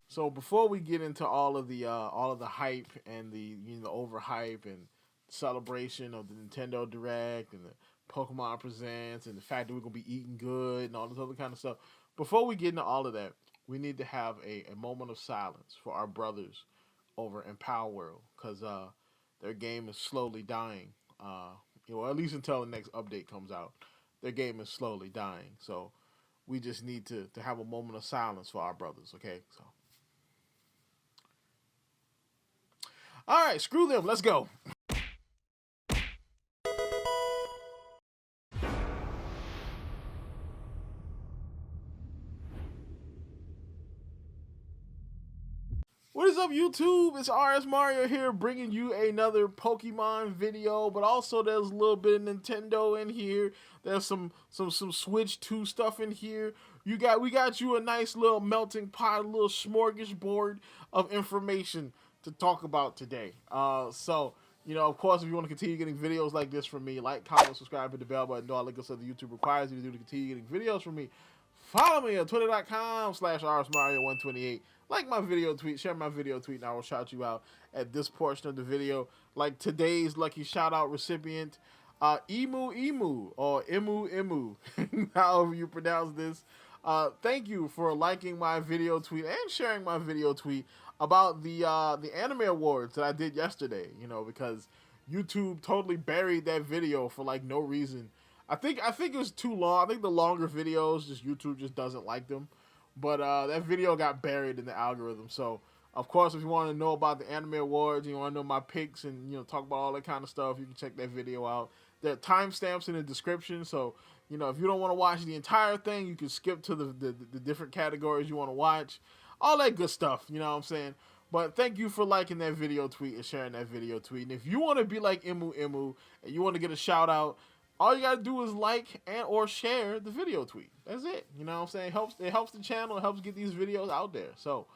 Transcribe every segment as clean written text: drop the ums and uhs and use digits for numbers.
So before we get into all of the hype and the overhype and celebration of the Nintendo Direct and the Pokemon Presents and the fact that we're gonna be eating good and all this other kind of stuff, before we get into all of that, we need to have a moment of silence for our brothers over in Power World because their game is slowly dying. At least until the next update comes out, their game is slowly dying. So we just need to have a moment of silence for our brothers. Okay, so. All right, screw them. Let's go. What is up, YouTube? It's RSMario here, bringing you another Pokemon video, but also there's a little bit of Nintendo in here. There's some Switch 2 stuff in here. We got you a nice little melting pot, a little smorgasbord of information to talk about today. Of course, if you want to continue getting videos like this from me, like, comment, subscribe, hit the bell button, do all the good stuff that YouTube requires you to do to continue getting videos from me. Follow me on twitter.com/RSMario128. Like my video tweet, share my video tweet, and I will shout you out at this portion of the video. Like today's lucky shout out recipient, Emu or Emu, however you pronounce this. Thank you for liking my video tweet and sharing my video tweet about the anime awards that I did yesterday. Because YouTube totally buried that video for like no reason. I think it was too long. I think the longer videos, YouTube just doesn't like them. But that video got buried in the algorithm. So, of course, if you want to know about the anime awards, you want to know my picks and talk about all that kind of stuff, you can check that video out. There are timestamps in the description. So, if you don't want to watch the entire thing, you can skip to the different categories you want to watch. All that good stuff, you know what I'm saying? But thank you for liking that video tweet and sharing that video tweet. And if you want to be like Emu and you want to get a shout out, all you gotta do is like and or share the video tweet. That's it. You know what I'm saying? It helps the channel. It helps get these videos out there. So,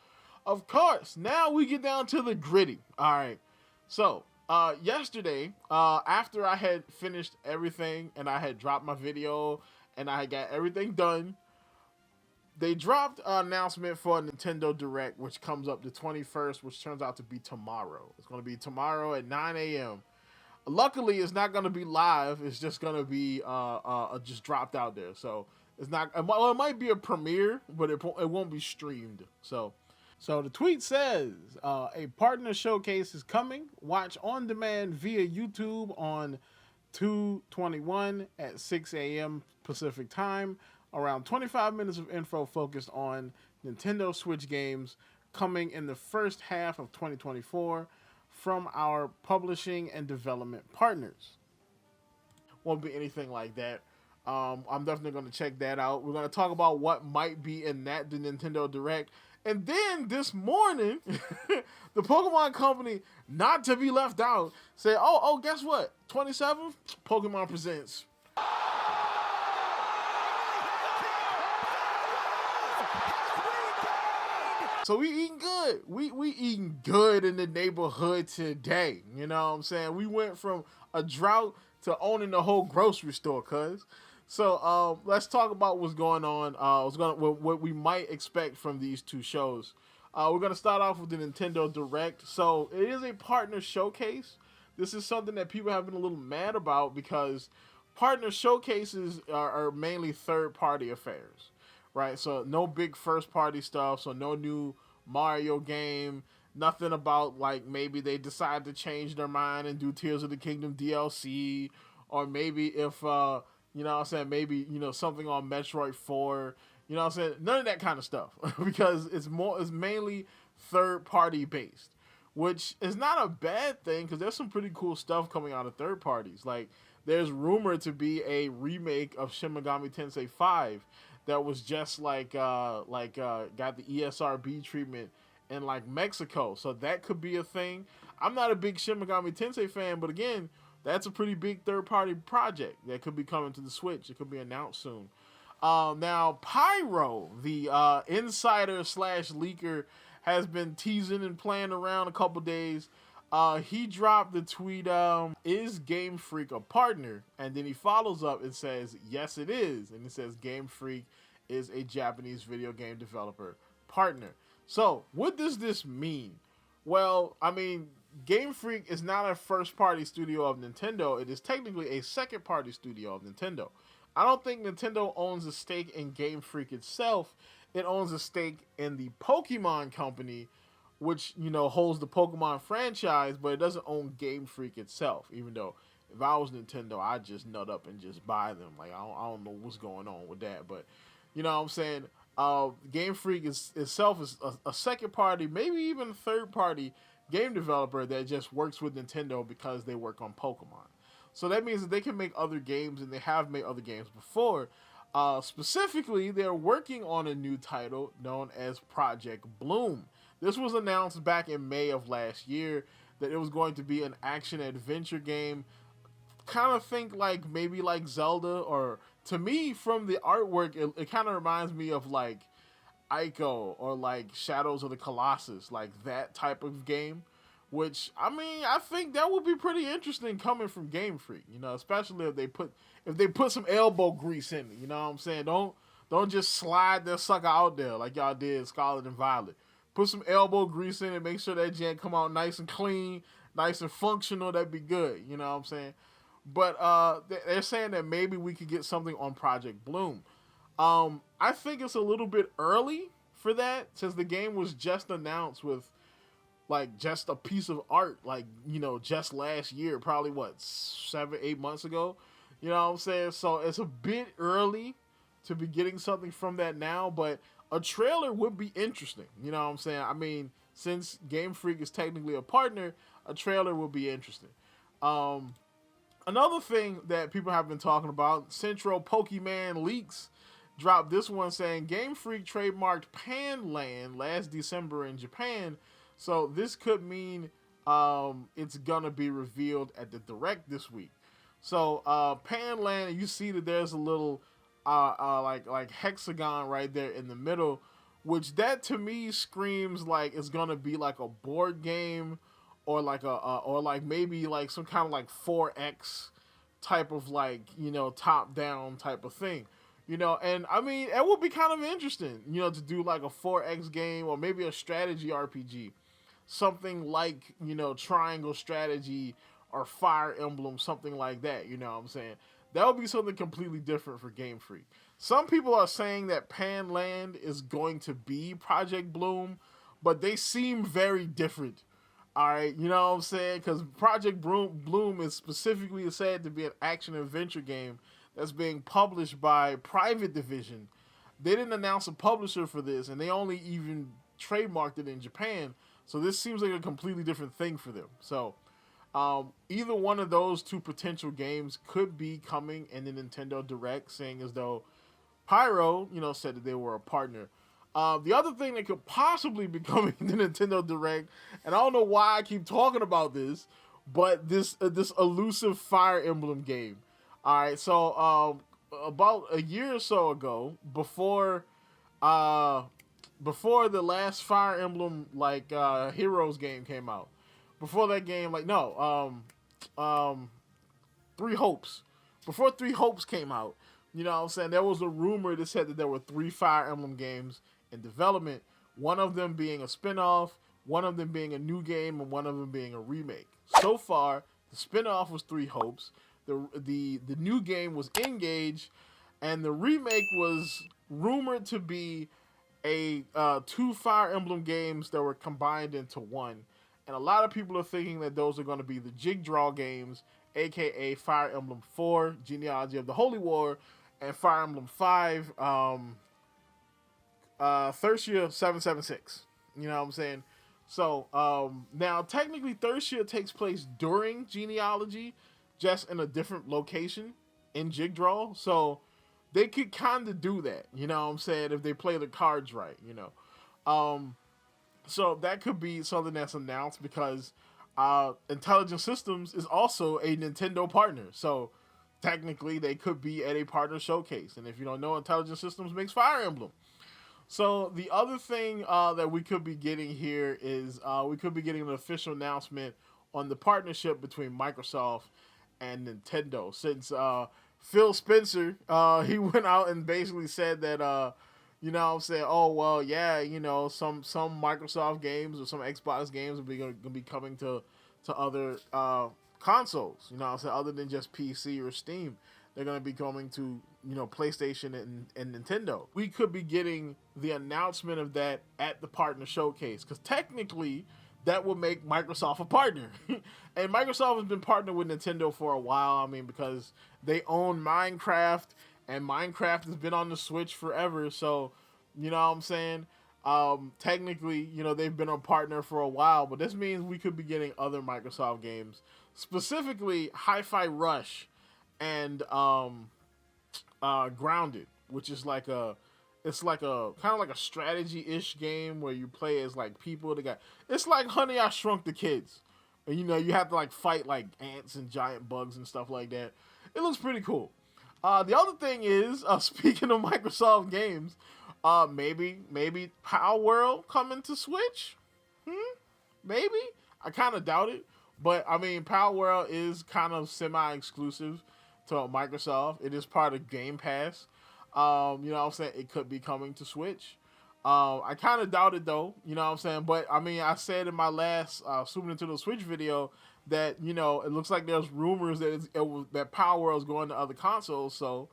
of course, now we get down to the gritty. All right. So, yesterday, after I had finished everything and I had dropped my video and I had got everything done, they dropped an announcement for a Nintendo Direct, which comes up the 21st, which turns out to be tomorrow. It's going to be tomorrow at 9 a.m. Luckily, it's not going to be live. It's just going to be just dropped out there. So it's not. Well, it might be a premiere, but it won't be streamed. So the tweet says a partner showcase is coming. Watch on demand via YouTube on 2/21 at 6 a.m. Pacific time. Around 25 minutes of info focused on Nintendo Switch games coming in the first half of 2024. From our publishing and development partners. Won't be anything like that. I'm definitely going to check that out. We're going to talk about what might be in the Nintendo Direct. And then this morning, the Pokemon Company, not to be left out, say, oh, guess what? 27th, Pokemon Presents. So we eating good. We eating good in the neighborhood today. You know what I'm saying? We went from a drought to owning the whole grocery store, cuz. So let's talk about what's going on. What we might expect from these two shows. We're gonna start off with the Nintendo Direct. So it is a partner showcase. This is something that people have been a little mad about because partner showcases are mainly third-party affairs. Right, so no big first-party stuff, so no new Mario game, nothing about, like, maybe they decide to change their mind and do Tears of the Kingdom DLC, or maybe if, maybe, something on Metroid 4, none of that kind of stuff, because it's mainly third-party based, which is not a bad thing, because there's some pretty cool stuff coming out of third parties. Like, there's rumored to be a remake of Shin Megami Tensei 5, that was just got the ESRB treatment in like Mexico. So that could be a thing. I'm not a big Shin Megami Tensei fan, but again, that's a pretty big third-party project that could be coming to the Switch. It could be announced soon. Now, Pyro, the insider / leaker, has been teasing and playing around a couple days He dropped the tweet, is Game Freak a partner? And then he follows up and says, yes, it is. And it says Game Freak is a Japanese video game developer partner. So, what does this mean? Well, I mean, Game Freak is not a first party studio of Nintendo. It is technically a second party studio of Nintendo. I don't think Nintendo owns a stake in Game Freak itself. It owns a stake in the Pokemon company, which, holds the Pokemon franchise, but it doesn't own Game Freak itself. Even though if I was Nintendo, I'd just nut up and just buy them. Like, I don't know what's going on with that, but you know what I'm saying. Game Freak itself is a second party, maybe even third party game developer that just works with Nintendo because they work on Pokemon. So that means that they can make other games, and they have made other games before. Specifically, they're working on a new title known as Project Bloom. This was announced back in May of last year that it was going to be an action adventure game. Kind of think like maybe like Zelda, or to me from the artwork, it kind of reminds me of like Ico or like Shadows of the Colossus, like that type of game. Which, I mean, I think that would be pretty interesting coming from Game Freak, especially if they put some elbow grease in it. You know what I'm saying? Don't just slide that sucker out there like y'all did Scarlet and Violet. Put some elbow grease in it, make sure that jam come out nice and clean, nice and functional. That'd be good. You know what I'm saying? But they're saying that maybe we could get something on Project Bloom. I think it's a little bit early for that, since the game was just announced with like just a piece of art, like, just last year, probably what, 7-8 months ago. You know what I'm saying? So it's a bit early to be getting something from that now, but a trailer would be interesting. You know what I'm saying? I mean, since Game Freak is technically a partner, a trailer would be interesting. Another thing that people have been talking about, Central Pokemon Leaks dropped this one saying Game Freak trademarked Panland last December in Japan. So this could mean it's gonna be revealed at the Direct this week. So Panland, you see that there's a little like hexagon right there in the middle, which that to me screams like it's gonna be like a board game, or like or like maybe like some kind of like 4X type of like top down type of thing. And I mean, it would be kind of interesting, to do like a 4X game, or maybe a strategy RPG. Something like, Triangle Strategy or Fire Emblem, something like that, you know what I'm saying? That would be something completely different for Game Freak. Some people are saying that Panland is going to be Project Bloom, but they seem very different. All right, you know what I'm saying? Because Project Bloom is specifically said to be an action adventure game that's being published by Private Division. They didn't announce a publisher for this, and they only even trademarked it in Japan. So this seems like a completely different thing for them. So either one of those two potential games could be coming in the Nintendo Direct, saying as though Pyro, said that they were a partner. The other thing that could possibly be coming in the Nintendo Direct, and I don't know why I keep talking about this, but this elusive Fire Emblem game. All right, so about a year or so ago, before the last Fire Emblem Heroes game came out, before that game, Three Hopes, before Three Hopes came out, you know what I'm saying, there was a rumor that said that there were 3 Fire Emblem games in development, one of them being a spinoff, one of them being a new game, and one of them being a remake. So far, the spinoff was Three Hopes, the new game was Engage, and the remake was rumored to be a 2 Fire Emblem games that were combined into one. And a lot of people are thinking that those are going to be the Jig Draw games, aka Fire Emblem 4, Genealogy of the Holy War, and Fire Emblem 5, Thirsia 776. You know what I'm saying? So, now technically Thirsia takes place during Genealogy, just in a different location in Jig Draw. So, they could kind of do that, you know what I'm saying, if they play the cards right, So that could be something that's announced, because Intelligent Systems is also a Nintendo partner. So technically they could be at a partner showcase. And if you don't know, Intelligent Systems makes Fire Emblem. So the other thing that we could be getting here is we could be getting an official announcement on the partnership between Microsoft and Nintendo. Since Phil Spencer, he went out and basically said that you know what I'm saying, oh well, yeah, you know, some Microsoft games or some Xbox games will be gonna be coming to other consoles. You know what I'm saying, other than just PC or Steam. They're gonna be coming to, you know, PlayStation and Nintendo. We could be getting the announcement of that at the partner showcase, because technically that would make Microsoft a partner. And Microsoft has been partnered with Nintendo for a while. I mean, because they own Minecraft, and Minecraft has been on the Switch forever. So, you know what I'm saying? Technically, you know, they've been a partner for a while, but this means we could be getting other Microsoft games, specifically Hi-Fi Rush and Grounded, which is like a, it's like a kind of like a strategy-ish game where you play as like people that got, it's like Honey, I Shrunk the Kids, and you know you have to like fight like ants and giant bugs and stuff like that. It looks pretty cool. The other thing is, speaking of Microsoft games, maybe Power World coming to Switch. Maybe, I kind of doubt it, but I mean Power World is kind of semi-exclusive to Microsoft. It is part of Game Pass. You know what I'm saying? It could be coming to Switch. I kind of doubt it though, you know what I'm saying? But I mean, I said in my last Super Nintendo Switch video that, you know, it looks like there's rumors that that Power World is going to other consoles, so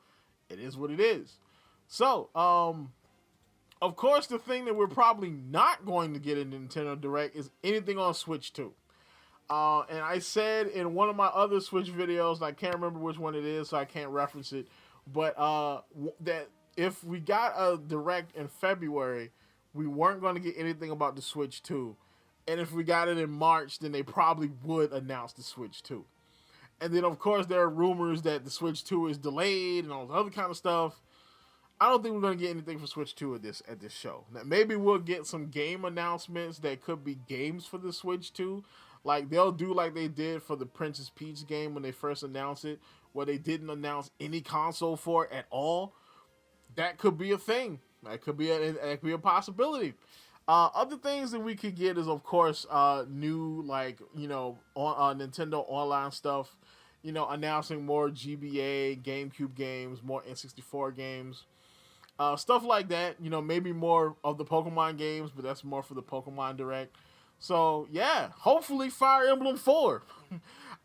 it is what it is. So, of course, the thing that we're probably not going to get in Nintendo Direct is anything on Switch 2. And I said in one of my other Switch videos, I can't remember which one it is, so I can't reference it, but that if we got a Direct in February, we weren't going to get anything about the Switch 2. And if we got it in March, then they probably would announce the Switch 2. And then, of course, there are rumors that the Switch 2 is delayed and all this other kind of stuff. I don't think we're going to get anything for Switch 2 at this show. Now, maybe we'll get some game announcements that could be games for the Switch 2. Like, they'll do like they did for the Princess Peach game when they first announced it, where they didn't announce any console for it at all. That could be a thing. That could be a possibility. Other things that we could get is, of course, new, like, you know, on Nintendo Online stuff. You know, announcing more GBA, GameCube games, more N64 games. Stuff like that. You know, maybe more of the Pokemon games, but that's more for the Pokemon Direct. So, yeah, hopefully Fire Emblem 4.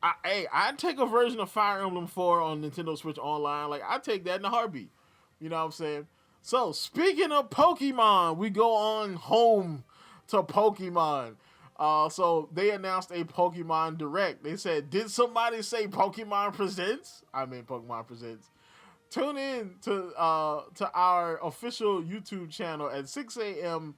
I'd take a version of Fire Emblem 4 on Nintendo Switch Online. Like, I'd take that in a heartbeat. You know what I'm saying? So, speaking of Pokemon, we go on home to Pokemon. So, they announced a Pokemon Direct. They said, did somebody say Pokemon Presents? I mean, Pokemon Presents. Tune in to our official YouTube channel at 6 a.m.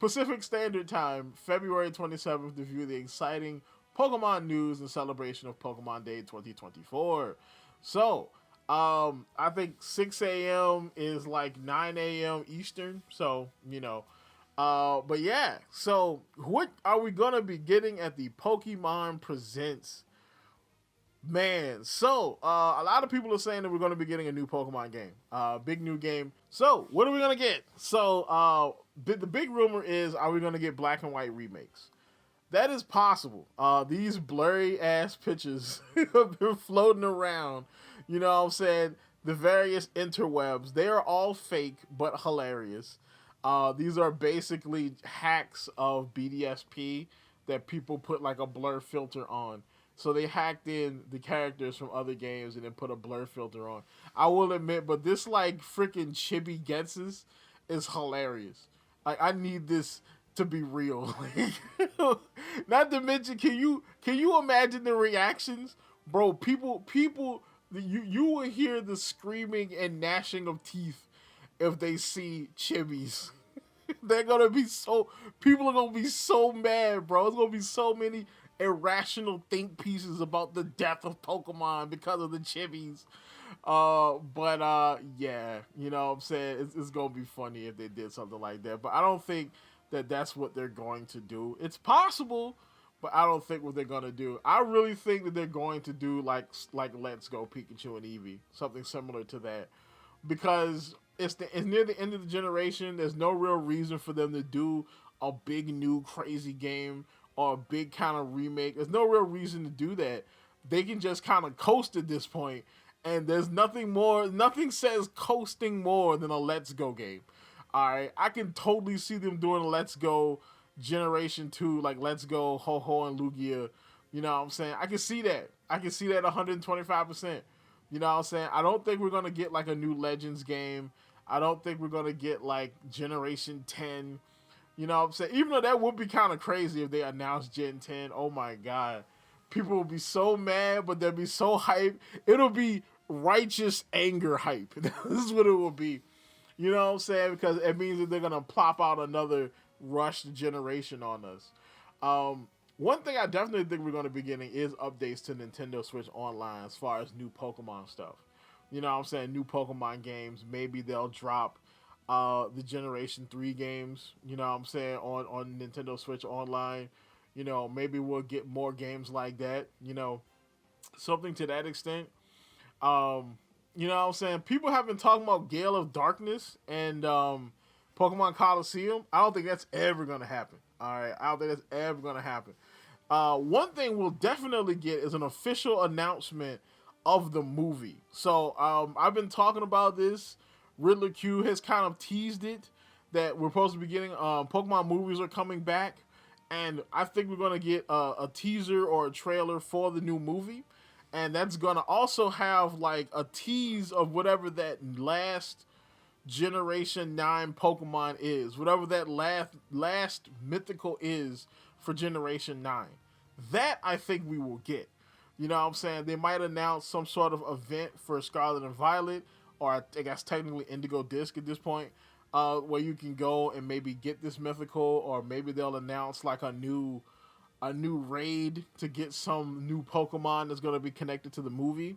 Pacific Standard Time, February 27th, to view the exciting Pokemon news in celebration of Pokemon Day 2024. So, I think 6 a.m. is like 9 a.m. Eastern. So, you know. But yeah. So, what are we going to be getting at the Pokemon Presents? Man, so, a lot of people are saying that we're going to be getting a new Pokemon game. Big new game. So, what are we going to get? So, the big rumor is, are we going to get Black and White remakes? That is possible. These blurry ass pictures have been floating around. You know what I'm saying? The various interwebs. They are all fake, but hilarious. These are basically hacks of BDSP that people put like a blur filter on. So they hacked in the characters from other games and then put a blur filter on. I will admit, but this like freaking Chibi Getsus is hilarious. Like, I need this to be real. Not to mention, can you imagine the reactions, bro? People, you will hear the screaming and gnashing of teeth if they see Chibis. They're gonna be so, people are gonna be so mad, bro. It's gonna be so many irrational think pieces about the death of Pokemon because of the Chibis. Yeah, you know what I'm saying? It's gonna be funny if they did something like that. But I don't think that that's what they're going to do. It's possible, but I don't think what they're gonna do. I really think that they're going to do like Let's Go Pikachu and Eevee, something similar to that, because it's near the end of the generation. There's no real reason for them to do a big new crazy game or a big kind of remake. There's no real reason to do that. They can just kind of coast at this point, and there's nothing more. Nothing says coasting more than a Let's Go game. All right, I can totally see them doing a Let's Go Generation 2, like Let's Go Ho Ho and Lugia. You know what I'm saying? I can see that. I can see that 125%. You know what I'm saying? I don't think we're going to get like a new Legends game. I don't think we're going to get like Generation 10. You know what I'm saying? Even though that would be kind of crazy if they announced Gen 10. Oh my God. People will be so mad, but they'll be so hyped. It'll be righteous anger hype. This is what it will be. You know what I'm saying? Because it means that they're going to plop out another rushed generation on us. One thing I definitely think we're going to be getting is updates to Nintendo Switch Online as far as new Pokemon stuff. You know what I'm saying? New Pokemon games. Maybe they'll drop the Generation 3 games, you know what I'm saying, on Nintendo Switch Online. You know, maybe we'll get more games like that, you know, something to that extent. You know what I'm saying? People have been talking about Gale of Darkness and Pokemon Coliseum. I don't think that's ever going to happen. All right. I don't think that's ever going to happen. One thing we'll definitely get is an official announcement of the movie. So I've been talking about this. Riddler Q has kind of teased it that we're supposed to be getting Pokemon movies are coming back. And I think we're going to get a teaser or a trailer for the new movie. And that's going to also have like a tease of whatever that last Generation 9 Pokemon is. Whatever that last mythical is for Generation 9. That I think we will get. You know what I'm saying? They might announce some sort of event for Scarlet and Violet, or I think that's technically Indigo Disc at this point, where you can go and maybe get this mythical, or maybe they'll announce like a new raid to get some new Pokemon that's going to be connected to the movie.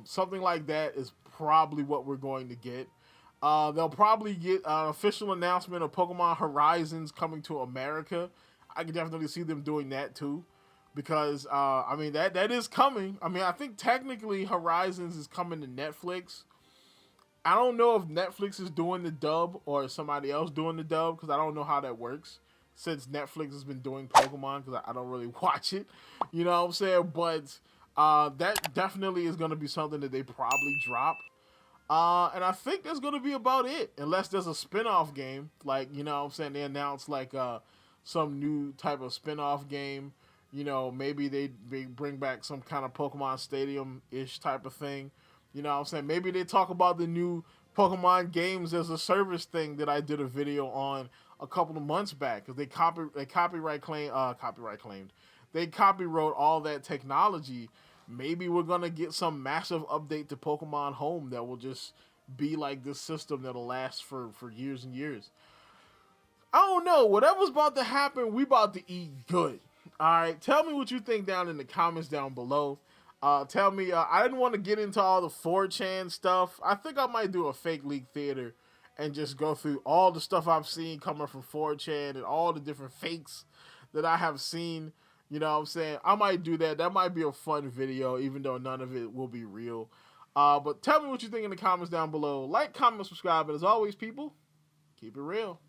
Something like that is probably what we're going to get. They'll probably get an official announcement of Pokemon Horizons coming to America. I can definitely see them doing that too, because I mean that is coming. I mean, I think technically Horizons is coming to Netflix. I don't know if Netflix is doing the dub or somebody else doing the dub, because I don't know how that works, since Netflix has been doing Pokemon, because I don't really watch it. You know what I'm saying? But that definitely is going to be something that they probably drop. And I think that's going to be about it, unless there's a spin-off game. Like, you know what I'm saying, they announced like some new type of spin-off game. You know, maybe they bring back some kind of Pokemon Stadium-ish type of thing. You know what I'm saying? Maybe they talk about the new Pokemon games as a service thing that I did a video on a couple of months back, because they copyright claimed. They copywrote all that technology. Maybe we're going to get some massive update to Pokemon Home that will just be like this system that'll last for years and years. I don't know. Whatever's about to happen, we about to eat good. All right. Tell me what you think down in the comments down below. Tell me, I didn't want to get into all the 4chan stuff. I think I might do a fake leak theater and just go through all the stuff I've seen coming from 4chan and all the different fakes that I have seen. You know what I'm saying? I might do that. That might be a fun video, even though none of it will be real. But tell me what you think in the comments down below. Like, comment, subscribe, and as always, people, keep it real.